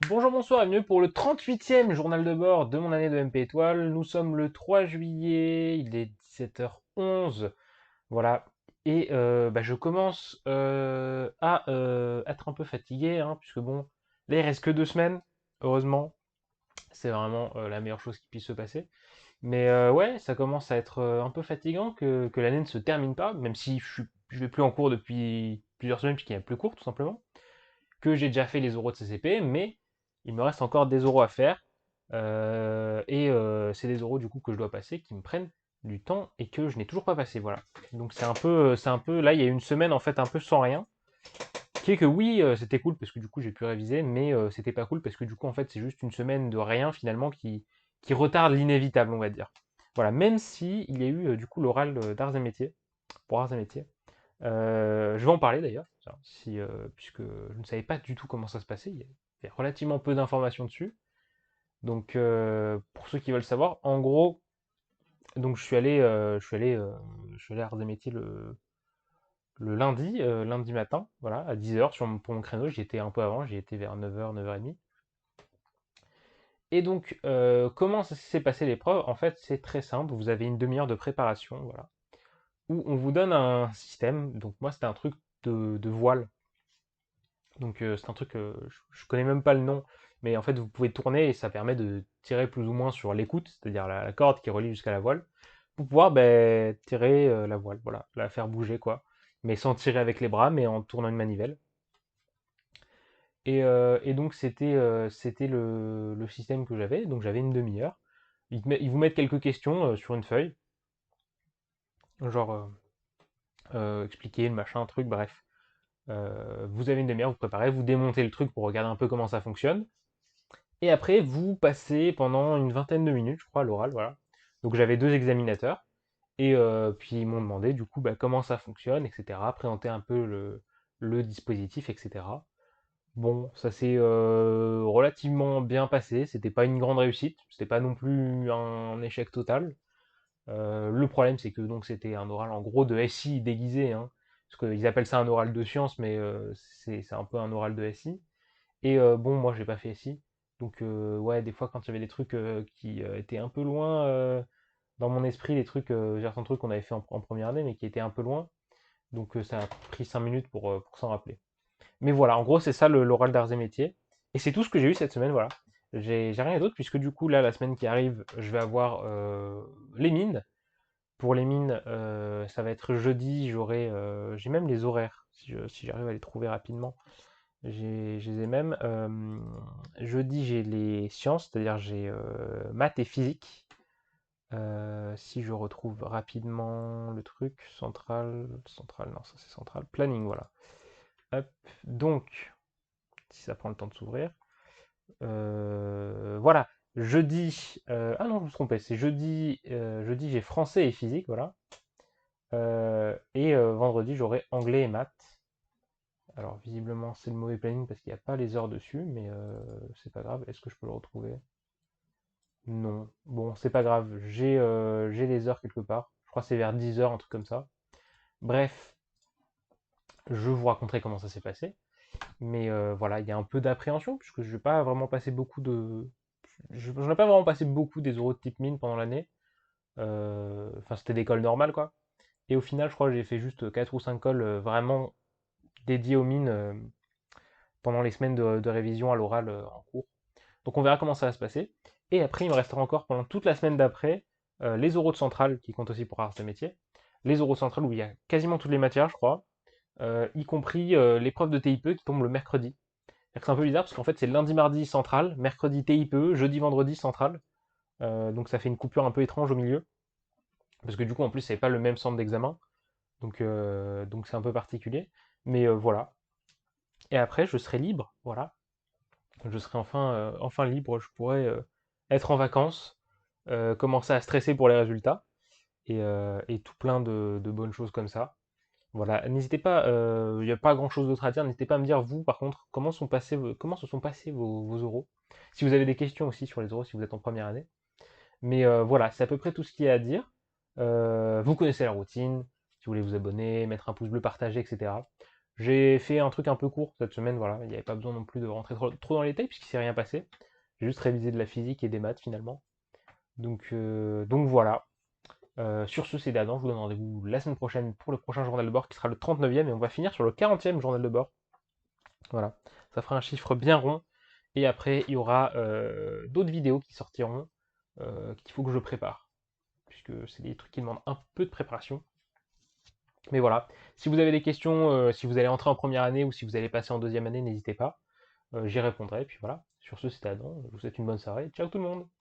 Bonjour, bonsoir et bienvenue pour le 38e journal de bord de mon année de MP Étoile. Nous sommes le 3 juillet, il est 17h11. Voilà. Et je commence à être un peu fatigué, hein, puisque bon, là il reste que 2 semaines, heureusement. C'est vraiment la meilleure chose qui puisse se passer. Mais ouais, ça commence à être un peu fatigant que l'année ne se termine pas, même si je vais plus en cours depuis plusieurs semaines, puisqu'il y a plus cours tout simplement que j'ai déjà fait les oraux de CCP, mais il me reste encore des oraux à faire. C'est des oraux du coup que je dois passer qui me prennent du temps et que je n'ai toujours pas passé. Voilà. Donc c'est un peu, là il y a une semaine en fait un peu sans rien. Qui est que oui, c'était cool parce que du coup j'ai pu réviser, mais c'était pas cool parce que du coup en fait c'est juste une semaine de rien finalement qui retarde l'inévitable, on va dire. Voilà, même si il y a eu du coup l'oral d'arts et métiers, pour arts et métiers, je vais en parler d'ailleurs, si, puisque je ne savais pas du tout comment ça se passait. Il y a relativement peu d'informations dessus. Donc, pour ceux qui veulent savoir, en gros, donc je suis allé à Arts et Métiers le lundi matin, voilà, à 10h pour mon créneau. J'y étais un peu avant, j'y étais vers 9h, 9h30. Et donc, comment ça s'est passé l'épreuve? En fait, c'est très simple. Vous avez une demi-heure de préparation, voilà, où on vous donne un système. Donc, moi, c'était un truc de voile. Donc c'est un truc, je connais même pas le nom, mais en fait vous pouvez tourner et ça permet de tirer plus ou moins sur l'écoute, c'est-à-dire la corde qui relie jusqu'à la voile, pour pouvoir tirer la voile, voilà, la faire bouger quoi, mais sans tirer avec les bras, mais en tournant une manivelle. Et donc c'était le système que j'avais, donc j'avais une demi-heure. Ils vous mettent quelques questions sur une feuille, genre expliquer le machin, un truc, bref. Vous avez une demi-heure, vous préparez, vous démontez le truc pour regarder un peu comment ça fonctionne. Et après, vous passez pendant une vingtaine de minutes, je crois, à l'oral, voilà. Donc j'avais deux examinateurs, et puis ils m'ont demandé du coup comment ça fonctionne, etc. Présenter un peu le dispositif, etc. Bon, ça s'est relativement bien passé, c'était pas une grande réussite, c'était pas non plus un échec total. Le problème, c'est que donc c'était un oral en gros de SI déguisé, hein, parce qu'ils appellent ça un oral de science, mais c'est un peu un oral de SI. Et bon, moi, j'ai pas fait SI. Donc, ouais, des fois, quand il y avait des trucs qui étaient un peu loin dans mon esprit, des trucs, j'ai certains trucs qu'on avait fait en première année, mais qui étaient un peu loin. Donc, ça a pris 5 minutes pour s'en rappeler. Mais voilà, en gros, c'est ça l'oral d'arts et métiers. Et c'est tout ce que j'ai eu cette semaine, voilà. J'ai rien d'autre, puisque du coup, là, la semaine qui arrive, je vais avoir les mines. Pour les mines, ça va être jeudi, j'ai même les horaires, si j'arrive à les trouver rapidement. Je les ai même. Jeudi, j'ai les sciences, c'est-à-dire j'ai maths et physique. Si je retrouve rapidement le truc, central, non, ça c'est central, planning, voilà. Hop, donc, si ça prend le temps de s'ouvrir. Voilà, jeudi, ah non, je me suis trompé, c'est jeudi j'ai français et physique, voilà. Vendredi, j'aurai anglais et maths. Alors, visiblement, c'est le mauvais planning parce qu'il n'y a pas les heures dessus, mais c'est pas grave. Est-ce que je peux le retrouver? Non. Bon, c'est pas grave. J'ai les heures quelque part. Je crois que c'est vers 10 heures, un truc comme ça. Bref, je vous raconterai comment ça s'est passé. Mais voilà, il y a un peu d'appréhension puisque je n'ai pas vraiment passé beaucoup de. J'en ai pas vraiment passé beaucoup des euros de type mine pendant l'année. Enfin, c'était des cols normales, quoi. Et au final, je crois que j'ai fait juste 4 ou 5 cols vraiment dédiés aux mines pendant les semaines de révision à l'oral en cours. Donc on verra comment ça va se passer. Et après, il me restera encore pendant toute la semaine d'après les oraux de centrale qui comptent aussi pour arts et métiers. Les oraux de centrale où il y a quasiment toutes les matières, je crois, y compris l'épreuve de TIPE qui tombe le mercredi. C'est un peu bizarre parce qu'en fait c'est lundi, mardi central, mercredi TIPE, jeudi, vendredi central. Donc ça fait une coupure un peu étrange au milieu. Parce que du coup en plus c'est pas le même centre d'examen. Donc c'est un peu particulier. Mais voilà. Et après je serai libre, voilà. Je serai enfin libre, je pourrai être en vacances, commencer à stresser pour les résultats et tout plein de bonnes choses comme ça. Voilà, n'hésitez pas, il n'y a pas grand-chose d'autre à dire, n'hésitez pas à me dire, vous, par contre, comment se sont passés vos oraux. Si vous avez des questions aussi sur les oraux, si vous êtes en première année. Mais voilà, c'est à peu près tout ce qu'il y a à dire. Vous connaissez la routine, si vous voulez vous abonner, mettre un pouce bleu, partager, etc. J'ai fait un truc un peu court cette semaine, voilà, il n'y avait pas besoin non plus de rentrer trop dans les détails puisqu'il s'est rien passé. J'ai juste révisé de la physique et des maths finalement. Donc voilà. Sur ce, c'est d'Adam. Je vous donne rendez-vous la semaine prochaine pour le prochain journal de bord qui sera le 39e et on va finir sur le 40e journal de bord. Voilà. Ça fera un chiffre bien rond. Et après, il y aura d'autres vidéos qui sortiront qu'il faut que je prépare. Puisque c'est des trucs qui demandent un peu de préparation. Mais voilà. Si vous avez des questions, si vous allez entrer en première année ou si vous allez passer en deuxième année, n'hésitez pas. J'y répondrai. Et puis voilà. Sur ce, c'était Adam. Je vous souhaite une bonne soirée. Ciao tout le monde!